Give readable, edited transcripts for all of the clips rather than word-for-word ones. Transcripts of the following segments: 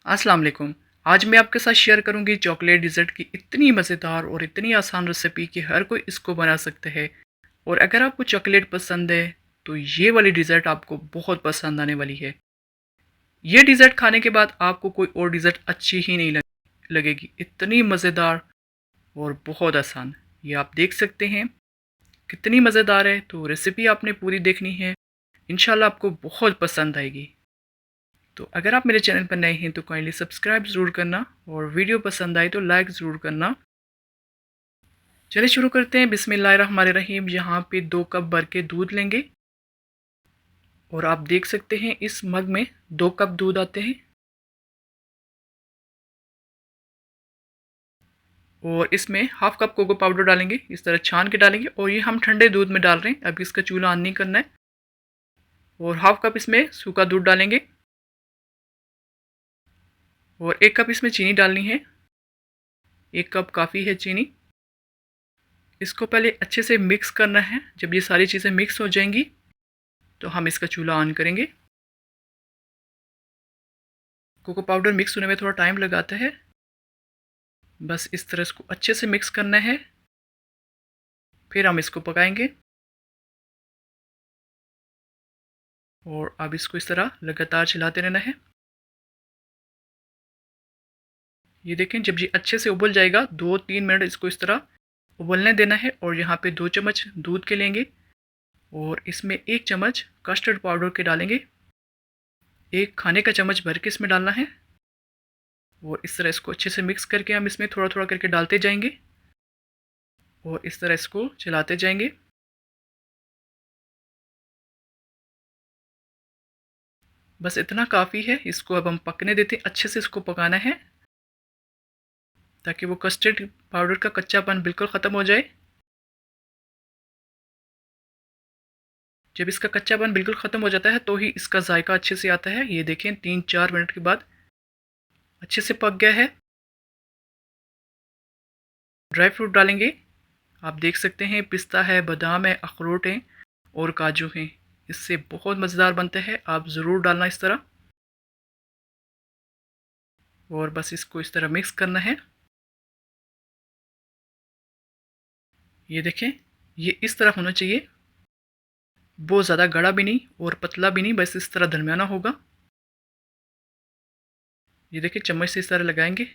अस्सलाम वालेकुम। आज मैं आपके साथ शेयर करूंगी चॉकलेट डिज़र्ट की इतनी मज़ेदार और इतनी आसान रेसिपी कि हर कोई इसको बना सकता है। और अगर आपको चॉकलेट पसंद है तो ये वाली डिज़र्ट आपको बहुत पसंद आने वाली है। ये डिज़र्ट खाने के बाद आपको कोई और डिज़र्ट अच्छी ही नहीं लगेगी, इतनी मज़ेदार और बहुत आसान। ये आप देख सकते हैं कितनी मज़ेदार है। तो रेसिपी आपने पूरी देखनी है, इंशाल्लाह आपको बहुत पसंद आएगी। तो अगर आप मेरे चैनल पर नए हैं तो काइंडली सब्सक्राइब ज़रूर करना और वीडियो पसंद आए तो लाइक ज़रूर करना। चलिए शुरू करते हैं। बिस्मिल्लाहिर्रहमानिर्रहीम। यहाँ पे 2 कप भर के दूध लेंगे और आप देख सकते हैं इस मग में 2 कप दूध आते हैं। और इसमें हाफ कप कोको पाउडर डालेंगे, इस तरह छान के डालेंगे। और ये हम ठंडे दूध में डाल रहे हैं, अभी इसका चूल्हा ऑन नहीं करना है। और हाफ कप इसमें सूखा दूध डालेंगे और 1 कप इसमें चीनी डालनी है। 1 कप काफ़ी है चीनी। इसको पहले अच्छे से मिक्स करना है। जब ये सारी चीज़ें मिक्स हो जाएंगी तो हम इसका चूल्हा ऑन करेंगे। कोको पाउडर मिक्स होने में थोड़ा टाइम लगाता है, बस इस तरह इसको अच्छे से मिक्स करना है, फिर हम इसको पकाएंगे। और अब इसको इस तरह लगातार चलाते रहना है। ये देखें, जब ये अच्छे से उबल जाएगा 2-3 मिनट इसको इस तरह उबलने देना है। और यहाँ पे 2 चम्मच दूध के लेंगे और इसमें 1 चम्मच कस्टर्ड पाउडर के डालेंगे। 1 खाने का चम्मच भर के इसमें डालना है। और इस तरह इसको अच्छे से मिक्स करके हम इसमें थोड़ा थोड़ा करके डालते जाएंगे और इस तरह इसको चलाते जाएंगे। बस इतना काफ़ी है। इसको अब हम पकने देते हैं, अच्छे से इसको पकाना है ताकि वो कस्टर्ड पाउडर का कच्चापन बिल्कुल ख़त्म हो जाए। जब इसका कच्चापन बिल्कुल ख़त्म हो जाता है तो ही इसका जायका अच्छे से आता है। ये देखें 3-4 मिनट के बाद अच्छे से पक गया है। ड्राई फ्रूट डालेंगे। आप देख सकते हैं पिस्ता है, बादाम है, अखरोट हैं और काजू हैं। इससे बहुत मज़ेदार बनता है, आप ज़रूर डालना इस तरह। और बस इसको इस तरह मिक्स करना है। ये देखें, ये इस तरह होना चाहिए, बहुत ज़्यादा गाढ़ा भी नहीं और पतला भी नहीं, बस इस तरह दरमियाना होगा। ये देखिए चम्मच से इस तरह लगाएंगे,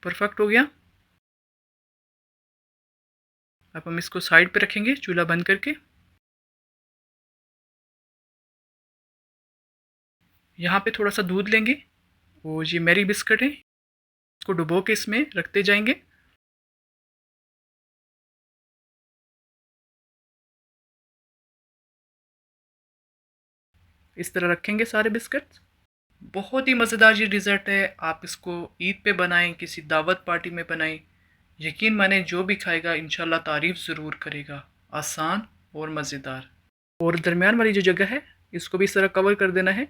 परफेक्ट हो गया। अब हम इसको साइड पे रखेंगे चूल्हा बंद करके। यहाँ पे थोड़ा सा दूध लेंगे और ये मैरी बिस्किट है, इसको डुबो के इसमें रखते जाएंगे। इस तरह रखेंगे सारे बिस्किट। बहुत ही मज़ेदार ये डिज़र्ट है। आप इसको ईद पे बनाएं, किसी दावत पार्टी में बनाएं, यकीन माने जो भी खाएगा इंशाल्लाह तारीफ़ ज़रूर करेगा। आसान और मज़ेदार। और दरमियान वाली जो जगह है इसको भी इस तरह कवर कर देना है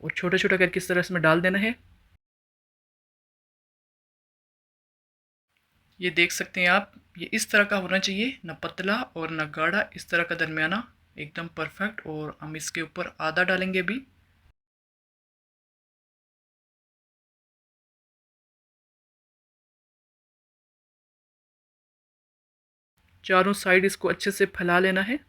और छोटा छोटा करके इस तरह इसमें डाल देना है। ये देख सकते हैं आप, ये इस तरह का होना चाहिए, ना पतला और ना गाढ़ा, इस तरह का दरमियाना, एकदम परफेक्ट। और हम इसके ऊपर आधा डालेंगे अभी। चारों साइड इसको अच्छे से फैला लेना है।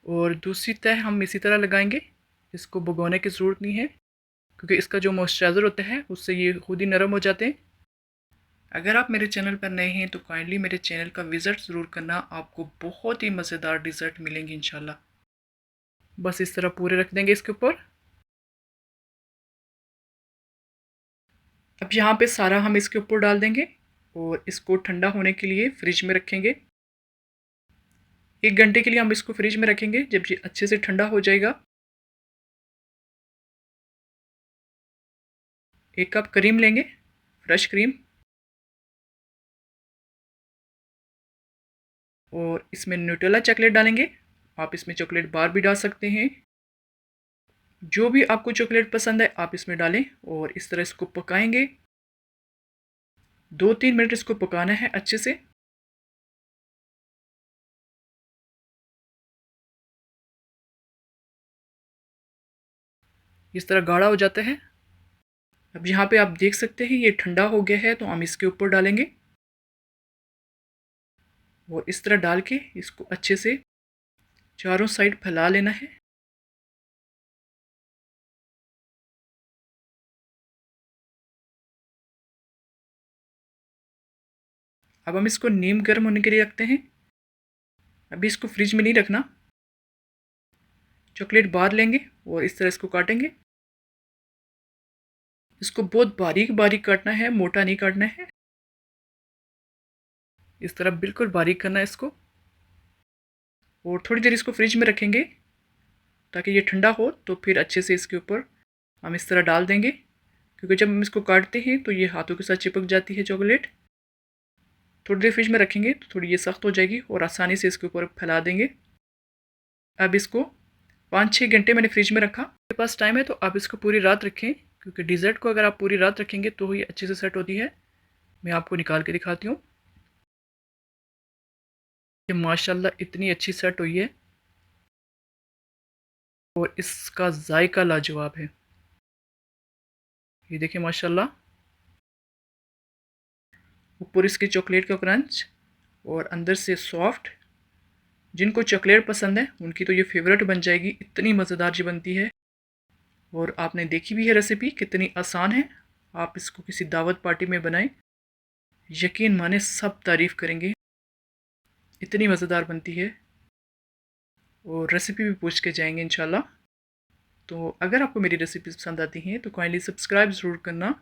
और दूसरी तह हम इसी तरह लगाएंगे। इसको भगोने की ज़रूरत नहीं है क्योंकि इसका जो मॉइस्चराइज़र होता है उससे ये खुद ही नरम हो जाते हैं। अगर आप मेरे चैनल पर नए हैं तो काइंडली मेरे चैनल का विज़िट ज़रूर करना, आपको बहुत ही मज़ेदार डिज़र्ट मिलेंगे इंशाल्लाह। बस इस तरह पूरे रख देंगे इसके ऊपर। अब यहाँ पे सारा हम इसके ऊपर डाल देंगे और इसको ठंडा होने के लिए फ्रिज में रखेंगे। 1 घंटे के लिए हम इसको फ्रिज में रखेंगे। जब ये अच्छे से ठंडा हो जाएगा, 1 कप क्रीम लेंगे, फ्रेश क्रीम। और इसमें न्यूटेला चॉकलेट डालेंगे। आप इसमें चॉकलेट बार भी डाल सकते हैं, जो भी आपको चॉकलेट पसंद है आप इसमें डालें। और इस तरह इसको पकाएंगे 2-3 मिनट इसको पकाना है अच्छे से। इस तरह गाढ़ा हो जाता है। अब यहाँ पे आप देख सकते हैं ये ठंडा हो गया है, तो हम इसके ऊपर डालेंगे और इस तरह डाल के इसको अच्छे से चारों साइड फैला लेना है। अब हम इसको नीम गर्म होने के लिए रखते हैं। अभी इसको फ्रिज में नहीं रखना। चॉकलेट बाहर लेंगे और इस तरह इसको काटेंगे। इसको बहुत बारीक बारीक काटना है, मोटा नहीं काटना है। इस तरह बिल्कुल बारीक करना है इसको और थोड़ी देर इसको फ्रिज में रखेंगे ताकि ये ठंडा हो, तो फिर अच्छे से इसके ऊपर हम इस तरह डाल देंगे, क्योंकि जब हम इसको काटते हैं तो ये हाथों के साथ चिपक जाती है चॉकलेट। थोड़ी देर फ्रिज में रखेंगे तो थोड़ी ये सख्त हो जाएगी और आसानी से इसके ऊपर फैला देंगे। अब इसको 5-6 घंटे मैंने फ्रिज में रखा। आपके पास टाइम है तो आप इसको पूरी रात रखें, क्योंकि डिज़र्ट को अगर आप पूरी रात रखेंगे तो ही अच्छे से सेट होती है। मैं आपको निकाल के दिखाती हूँ। ये माशाल्लाह इतनी अच्छी सेट हुई है और इसका जायका लाजवाब है। ये देखिए माशाल्लाह, ऊपर इसकी चॉकलेट का क्रंच और अंदर से सॉफ्ट। जिनको चॉकलेट पसंद है उनकी तो ये फेवरेट बन जाएगी, इतनी मज़ेदार ये बनती है। और आपने देखी भी है रेसिपी कितनी आसान है। आप इसको किसी दावत पार्टी में बनाएं, यकीन माने सब तारीफ़ करेंगे, इतनी मज़ेदार बनती है और रेसिपी भी पूछ के जाएंगे इंशाल्लाह। तो अगर आपको मेरी रेसिपी पसंद आती हैं तो काइंडली सब्सक्राइब ज़रूर करना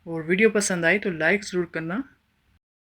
और वीडियो पसंद आए तो लाइक ज़रूर करना।